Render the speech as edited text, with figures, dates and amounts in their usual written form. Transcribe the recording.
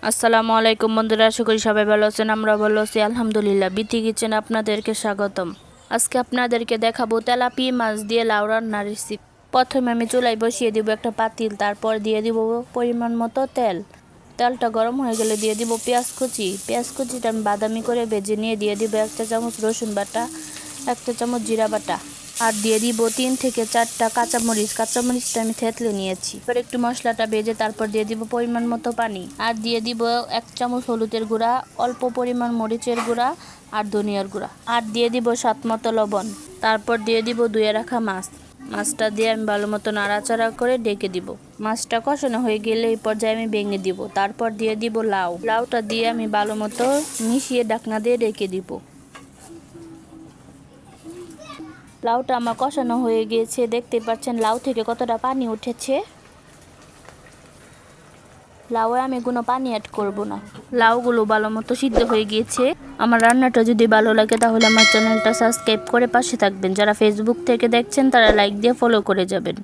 আসসালামু আলাইকুম বন্ধুরা, আশা করি সবাই ভালো আছেন। আমরা ভালো আছি আলহামদুলিল্লাহ। বিথি কিচেন আপনাদেরকে স্বাগতম। আজকে আপনাদেরকে দেখাবো তেলাপিয়া মাছ দিয়ে লাউ রান্নার রেসিপি। প্রথমে আমি চুলায় বসিয়ে দিব একটা পাতিল, তারপর দিয়ে দিব পরিমাণ মতো তেল। তেলটা গরম হয়ে গেলে দিয়ে দিব পেঁয়াজ কুচি। পেঁয়াজ কুচিটা আমি বাদামি করে ভেজে নিয়ে দিয়ে দিব 1 চা চামচ রসুন বাটা, 1 চা চামচ জিরা বাটা, আর দিয়ে দিব 3 থেকে 4টা কাঁচামরিচ। কাঁচামরিচটা আমি থেতলে নিয়েছি। এবার একটু মশলাটা ভেজে তারপর দিয়ে দিব পরিমাণ মতো পানি, আর দিয়ে দিব 1 চামচ হলুদের গুঁড়া, অল্প পরিমাণ মরিচের গুঁড়া আর ধনিয়ার গুঁড়া, আর দিয়ে দিব স্বাদ মতো লবণ। তারপর দিয়ে দিব ধুয়ে রাখা মাছটা দিয়ে আমি ভালো মতো নাড়াচাড়া করে ডেকে দিব। মাছটা কষানো হয়ে গেলে এই পর্যায়ে আমি ভেঙে দিব। তারপর দিয়ে দিব লাউটা দিয়ে আমি ভালো মতো মিশিয়ে ঢাকনা দিয়ে রেখে দিব। লাউটা আমার কষানো হয়ে গিয়েছে, দেখতে পাচ্ছেন লাউ থেকে কতটা পানি উঠেছে। লাউয়ে আমি কোনো পানি অ্যাড করব না। লাউগুলো ভালো মতো সিদ্ধ হয়ে গিয়েছে। আমার রান্নাটা যদি ভালো লাগে তাহলে আমার চ্যানেলটা সাবস্ক্রাইব করে পাশে থাকবেন। যারা ফেসবুক থেকে দেখছেন তারা লাইক দিয়ে ফলো করে যাবেন।